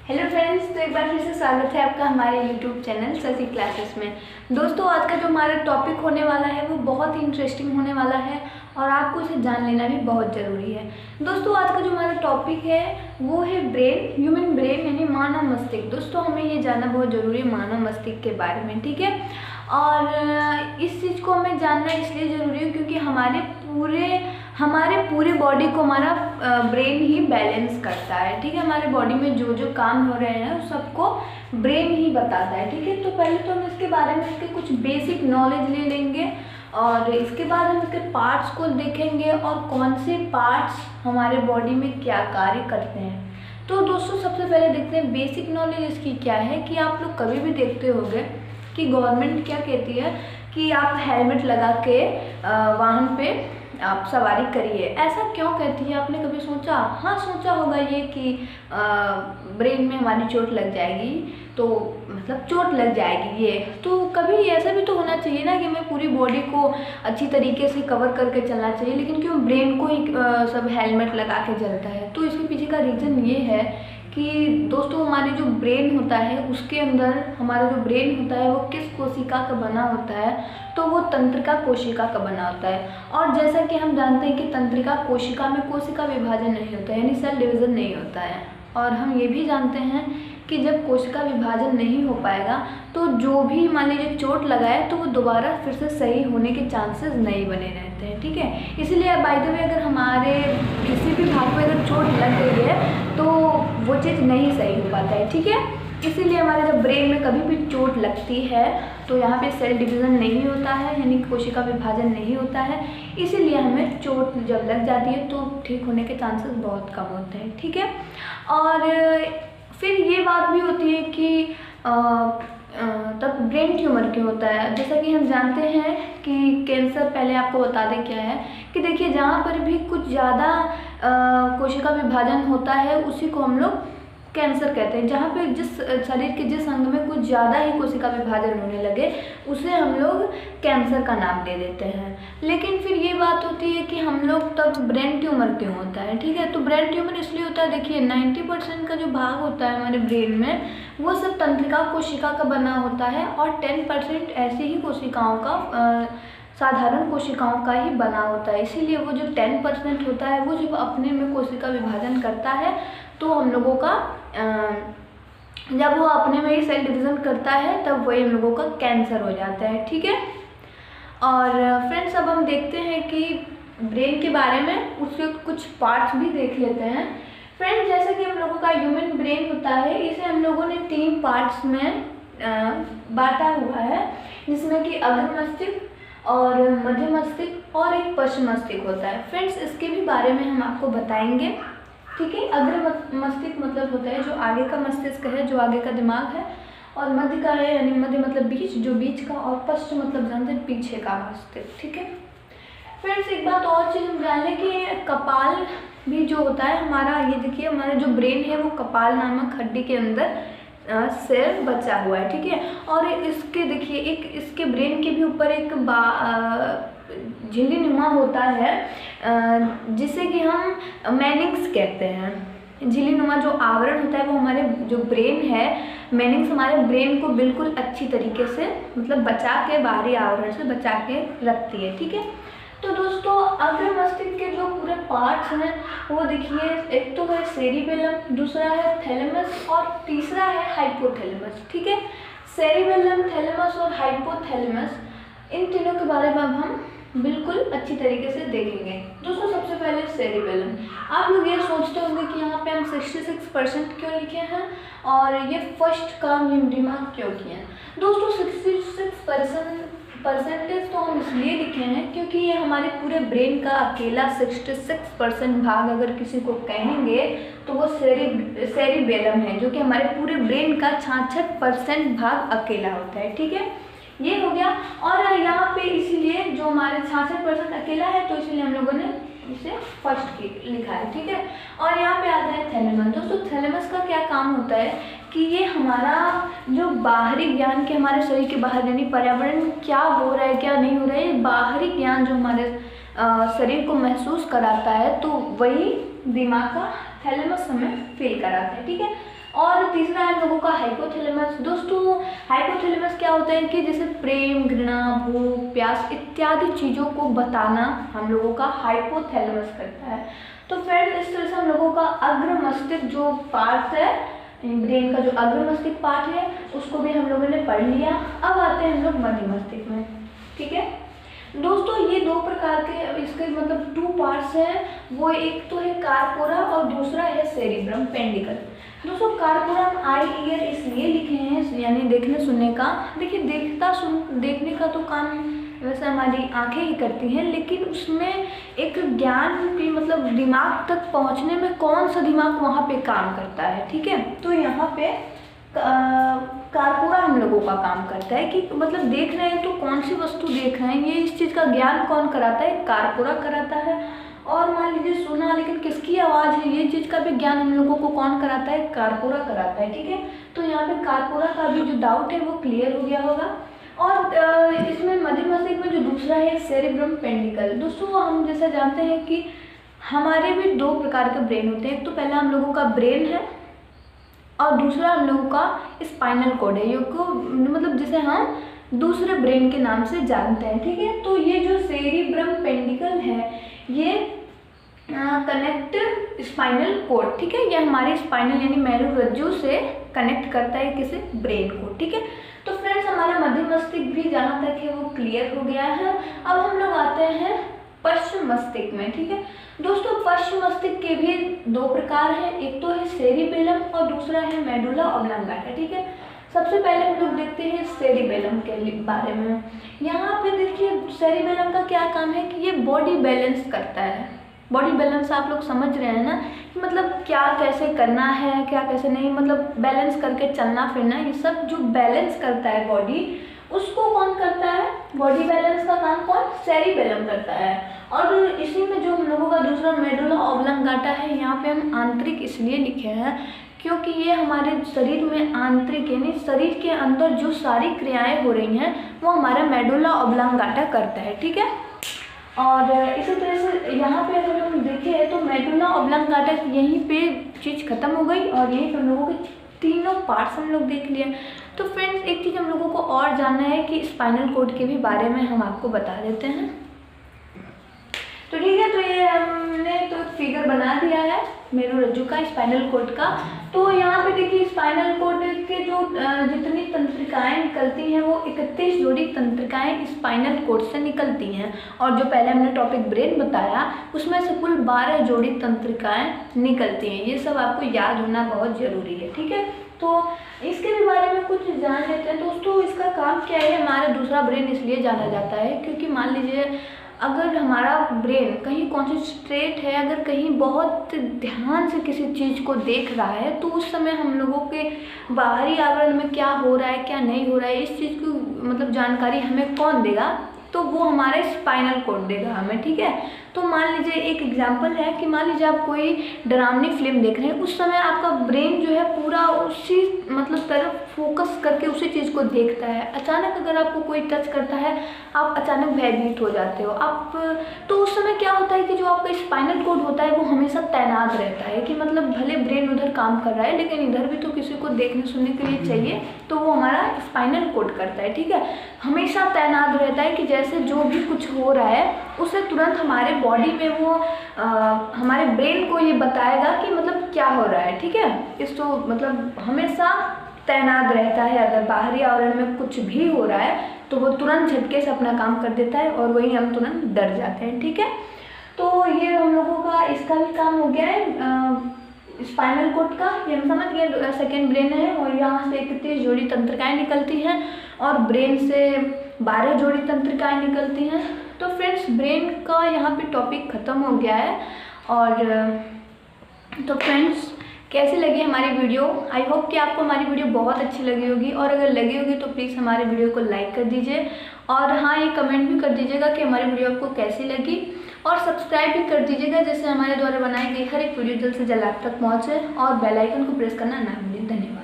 Hello friends, तो एक बार फिर से स्वागत है आपका हमारे यूट्यूब चैनल शशि क्लासेस में। दोस्तों, आज का जो हमारा टॉपिक होने वाला है वो बहुत ही इंटरेस्टिंग होने वाला है और आपको इसे जान लेना भी बहुत ज़रूरी है। दोस्तों, आज का जो हमारा टॉपिक है वो है ब्रेन, ह्यूमन ब्रेन यानी मानव मस्तिष्क। दोस्तों, हमें ये जानना बहुत ज़रूरी है मानव मस्तिष्क के बारे में, ठीक है। और इस चीज़ को हमें जानना इसलिए ज़रूरी है क्योंकि हमारे पूरे बॉडी को हमारा ब्रेन ही बैलेंस करता है, ठीक है। हमारे बॉडी में जो जो काम हो रहे हैं उस सबको ब्रेन ही बताता है, ठीक है। तो पहले तो हम इसके बारे में इसके कुछ बेसिक नॉलेज ले लेंगे और इसके बाद हम इसके पार्ट्स को देखेंगे और कौन से पार्ट्स हमारे बॉडी में क्या कार्य करते हैं। तो दोस्तों, सबसे पहले देखते हैं बेसिक नॉलेज इसकी क्या है। कि आप लोग कभी भी देखते होंगे कि गवर्नमेंट क्या कहती है कि आप हेलमेट लगा के वाहन पे आप सवारी करिए। ऐसा क्यों कहती है, आपने कभी सोचा? हाँ, सोचा होगा ये कि ब्रेन में हमारी चोट लग जाएगी, तो मतलब चोट लग जाएगी ये। तो कभी ऐसा भी तो होना चाहिए ना कि हमें पूरी बॉडी को अच्छी तरीके से कवर करके चलना चाहिए, लेकिन क्यों ब्रेन को ही सब हेलमेट लगा के चलता है। तो इसके पीछे का रीज़न ये है कि दोस्तों, हमारे जो ब्रेन होता है उसके अंदर हमारा जो ब्रेन होता है वो किस कोशिका का बना होता है, तो वो तंत्रिका कोशिका का बना होता है। और जैसा कि हम जानते हैं कि तंत्रिका कोशिका में कोशिका विभाजन नहीं होता है, यानी सेल डिवीज़न नहीं होता है। और हम ये भी जानते हैं कि जब कोशिका विभाजन नहीं हो पाएगा तो जो भी मान लीजिए चोट लगाए तो वो दोबारा फिर से सही होने के चांसेस नहीं बने रहते हैं, ठीक है। इसीलिए बाय द वे अगर हमारे किसी भी भाग में अगर चोट लग गई है तो वो चीज़ नहीं सही हो पाता है, ठीक है। इसीलिए हमारे जब ब्रेन में कभी भी चोट लगती है तो यहाँ पे सेल डिवीज़न नहीं होता है, यानी कोशिका विभाजन नहीं होता है। इसीलिए हमें चोट जब लग जाती है तो ठीक होने के चांसेस बहुत कम होते हैं, ठीक है। और फिर ये बात भी होती है कि तब ब्रेन ट्यूमर क्यों होता है। जैसा कि हम जानते हैं कि कैंसर, पहले आपको बता दें क्या है कि देखिए, जहाँ पर भी कुछ ज़्यादा कोशिका विभाजन होता है उसी को हम लोग कैंसर कहते हैं। जहाँ पे जिस शरीर के जिस अंग में कुछ ज़्यादा ही कोशिका विभाजन होने लगे उसे हम लोग कैंसर का नाम दे देते हैं। लेकिन फिर ये बात होती है कि हम लोग तब ब्रेन ट्यूमर क्यों होता है, ठीक है। तो ब्रेन ट्यूमर इसलिए होता है, देखिए 90% का जो भाग होता है हमारे ब्रेन में वो सब तंत्रिका कोशिका का बना होता है और 10% ऐसी ही कोशिकाओं का साधारण कोशिकाओं का ही बना होता है। इसीलिए वो जो 10% होता है वो जब अपने में कोशिका विभाजन करता है तो हम लोगों का जब वो अपने में ही सेल डिवीज़न करता है तब वही हम लोगों का कैंसर हो जाता है, ठीक है। और फ्रेंड्स, अब हम देखते हैं कि ब्रेन के बारे में उसके कुछ पार्ट्स भी देख लेते हैं। फ्रेंड्स, जैसे कि हम लोगों का ह्यूमन ब्रेन होता है, इसे हम लोगों ने 3 पार्ट्स में बांटा हुआ है, जिसमें कि अग्र मस्तिष्क और मध्य मस्तिष्क और एक पश्च मस्तिष्क होता है। फ्रेंड्स, इसके भी बारे में हम आपको बताएंगे, ठीक है। अग्र मस्तिष्क मतलब होता है जो आगे का मस्तिष्क है, जो आगे का दिमाग है, और मध्य का है यानी मध्य मतलब बीच, जो बीच का, और पश्च मतलब जानते हैं पीछे का मस्तिष्क, ठीक है। फ्रेंड्स, एक बात और चीज़ हम जान लें कि कपाल भी जो होता है हमारा, ये देखिए हमारा जो ब्रेन है वो कपाल नामक हड्डी के अंदर से बचा हुआ है, ठीक है। और इसके देखिए एक इसके ब्रेन के भी ऊपर एक झिल्ली नुमा होता है जिसे कि हम मेनिंक्स कहते हैं। झिल्ली नुमा जो आवरण होता है वो हमारे जो ब्रेन है, मेनिंक्स हमारे ब्रेन को बिल्कुल अच्छी तरीके से मतलब बचा के, बाहरी आवरण से बचा के रखती है, ठीक है। तो दोस्तों, अग्र मस्तिष्क के जो पूरे पार्ट्स हैं वो देखिए, एक तो है सेरिबेलम, दूसरा है थैलेमस और तीसरा है हाइपोथैलेमस, ठीक है। सेरिबेलम, थैलेमस और हाइपोथैलेमस, इन तीनों के बारे में अब हम बिल्कुल अच्छी तरीके से देखेंगे। दोस्तों, सबसे पहले सेरिबेलम। आप लोग ये सोचते होंगे कि यहाँ पे हम 66% क्यों लिखे हैं और ये फर्स्ट का दिमाग क्यों किए हैं। दोस्तों, 66% तो हम इसलिए लिखे हैं क्योंकि ये हमारे पूरे ब्रेन का अकेला 66% भाग अगर किसी को कहेंगे तो वो सेरिबेलम है, जो कि हमारे पूरे ब्रेन का 66% भाग अकेला होता है, ठीक है। ये हो गया। और यहाँ पे इसीलिए जो हमारे 66% अकेला है तो इसीलिए हम लोगों ने इसे फर्स्ट लिखा है, ठीक है। और यहाँ पे आता है थैलेमस। दोस्तों, थैलेमस का क्या काम होता है कि ये हमारा जो बाहरी ज्ञान के, हमारे शरीर के बाहर यानी पर्यावरण में क्या हो रहा है क्या नहीं हो रहा है, बाहरी ज्ञान जो हमारे शरीर को महसूस कराता है, तो वही दिमाग का थैलेमस हमें फील कराता है, ठीक है। और तीसरा है हम लोगों का हाइपोथैलेमस। दोस्तों हाइपोथैलेमस क्या होता है कि जैसे प्रेम, घृणा, भूख, प्यास इत्यादि चीज़ों को बताना हम लोगों का हाइपोथैलेमस करता है। तो फ्रेंड्स इस तरह से हम लोगों का अग्र मस्तिष्क जो पार्ट है, ब्रेन का जो अग्र मस्तिष्क पार्ट है उसको भी हम लोगों ने पढ़ लिया। अब आते हैं हम लोग मध्य मस्तिष्क में। ठीक है दोस्तों, ये दो प्रकार के इसके मतलब 2 पार्ट्स हैं। वो एक तो है कार्पोरा और दूसरा है सेरिब्रम पेंडिकल। दोस्तों कार्पोरम आई ईयर इसलिए लिखे हैं यानी देखने सुनने का। देखिए देखने का तो काम वैसे हमारी आंखें ही करती हैं, लेकिन उसमें एक ज्ञान की मतलब दिमाग तक पहुंचने में कौन सा दिमाग वहाँ पे काम करता है। ठीक है, तो यहाँ पे कार्पोरा हम लोगों का काम करता है कि मतलब देख रहे हैं तो कौन सी वस्तु देख रहे हैं, ये इस चीज़ का ज्ञान कौन कराता है, कार्पोरा कराता है। और मान लीजिए सुना लेकिन किसकी आवाज़ है, ये चीज़ का भी ज्ञान हम लोगों को कौन कराता है, कार्पोरा कराता है। ठीक है, तो यहाँ पे कार्पोरा का भी जो डाउट है वो क्लियर हो गया होगा। और इसमें मध्य मस्तिष्क में जो दूसरा है सेरिब्रम पेंडिकल। दोस्तों हम जैसा जानते हैं कि हमारे भी 2 प्रकार के ब्रेन होते हैं। एक तो पहला हम लोगों का ब्रेन है और दूसरा हम लोगों का स्पाइनल कॉर्ड है, को मतलब जिसे हम दूसरे ब्रेन के नाम से जानते हैं। ठीक है, तो ये जो सेरिब्रम पेंडिकल है ये कनेक्ट स्पाइनल कॉर्ड, ठीक है, ये हमारे स्पाइनल यानी मेरुरज्जु से कनेक्ट करता है किसे, ब्रेन को। ठीक है, तो फ्रेंड्स हमारा मध्य मस्तिष्क भी जहाँ तक है वो क्लियर हो गया है। अब हम लोग आते हैं पश्चिम मस्तिष्क में। ठीक है दोस्तों, पश्चिम मस्तिष्क के भी 2 प्रकार हैं, एक तो है सेरिबेलम और दूसरा है मेडुला ऑब्लांगाटा। ठीक है, सबसे पहले हम लोग देखते हैं सेरिबेलम के बारे में। यहाँ पे देखिए सेरिबेलम का क्या काम है कि ये बॉडी बैलेंस करता है। बॉडी बैलेंस आप लोग समझ रहे हैं ना कि मतलब क्या कैसे करना है, क्या कैसे नहीं, मतलब बैलेंस करके चलना फिरना, ये सब जो बैलेंस करता है बॉडी उसको कौन करता है, बॉडी बैलेंस का काम कौन, सेरिबेलम करता है। और इसी में जो हम लोगों का दूसरा मेडुला ऑब्लांगाटा है, यहाँ पे हम आंतरिक इसलिए लिखे हैं क्योंकि ये हमारे शरीर में आंतरिक यानी शरीर के अंदर जो सारी क्रियाएं हो रही हैं वो हमारा मेडुला ऑब्लांगाटा करता है। ठीक है, और इसी तरह से यहाँ पे अगर हम देखें तो मेडुला ऑब्लांगाटा यहीं पे चीज़ खत्म हो गई और यही हम लोगों के तीनों पार्ट्स हम लोग देख लिए। तो फ्रेंड्स एक चीज़ हम लोगों को और जानना है कि स्पाइनल कॉर्ड के भी बारे में हम आपको बता देते हैं। तो ठीक है, तो ये हमने तो फिगर बना दिया है मेरुरज्जु का, स्पाइनल कॉर्ड का। तो यहाँ पे देखिए स्पाइनल कॉर्ड के जो जितनी तंत्रिकाएं निकलती हैं वो 31 जोड़ी तंत्रिकाएं स्पाइनल कॉर्ड से निकलती हैं। और जो पहले हमने टॉपिक ब्रेन बताया उसमें से कुल 12 जोड़ी तंत्रिकाएं निकलती हैं। ये सब आपको याद होना बहुत ज़रूरी है। ठीक है, तो इसके भी बारे में कुछ जान लेते हैं। दोस्तों इसका काम क्या है, हमारा दूसरा ब्रेन इसलिए जाना जाता है क्योंकि मान लीजिए अगर हमारा ब्रेन कहीं कॉन्सेंट्रेट है, अगर कहीं बहुत ध्यान से किसी चीज़ को देख रहा है तो उस समय हम लोगों के बाहरी आवरण में क्या हो रहा है क्या नहीं हो रहा है इस चीज़ की मतलब जानकारी हमें कौन देगा, तो वो हमारा स्पाइनल कॉर्ड देगा हमें। ठीक है, तो मान लीजिए एक एग्जांपल है कि मान लीजिए आप कोई डरावनी फिल्म देख रहे हैं, उस समय आपका ब्रेन जो है पूरा उसी मतलब तरफ फोकस करके उसी चीज़ को देखता है। अचानक अगर आपको कोई टच करता है आप अचानक भयभीत हो जाते हो आप, तो उस समय क्या होता है कि जो आपका स्पाइनल कॉर्ड होता है वो हमेशा तैनात रहता है कि मतलब भले ब्रेन उधर काम कर रहा है लेकिन इधर भी तो किसी को देखने सुनने के लिए चाहिए, तो वो हमारा स्पाइनल कॉर्ड करता है। ठीक है, हमेशा तैनात रहता है कि जैसे जो भी कुछ हो रहा है उसे तुरंत हमारे बॉडी में वो हमारे ब्रेन को ये बताएगा कि मतलब क्या हो रहा है। ठीक है, इसको मतलब हमेशा तैनात रहता है। अगर बाहरी आवरण में कुछ भी हो रहा है तो वो तुरंत झटके से अपना काम कर देता है और वही हम तुरंत डर जाते हैं। ठीक है, तो ये हम लोगों का इसका भी काम हो गया है स्पाइनल कॉर्ड का, ये हम समझ गए। सेकेंड ब्रेन है और यहाँ से 31 जोड़ी तंत्रिकाएं निकलती हैं और ब्रेन से 12 जोड़ी तंत्रिकाएं निकलती हैं। तो फ्रेंड्स ब्रेन का यहाँ पे टॉपिक ख़त्म हो गया है। और तो फ्रेंड्स कैसी लगी हमारी वीडियो, आई होप कि आपको हमारी वीडियो बहुत अच्छी लगी होगी, और अगर लगी होगी तो प्लीज़ हमारे वीडियो को लाइक कर दीजिए और हाँ ये कमेंट भी कर दीजिएगा कि हमारी वीडियो आपको कैसी लगी, और सब्सक्राइब भी कर दीजिएगा जिससे हमारे द्वारा बनाई गई हर एक वीडियो जल्द से जल्द आप तक पहुँचे, और बेल आइकन को प्रेस करना ना भूलें। धन्यवाद।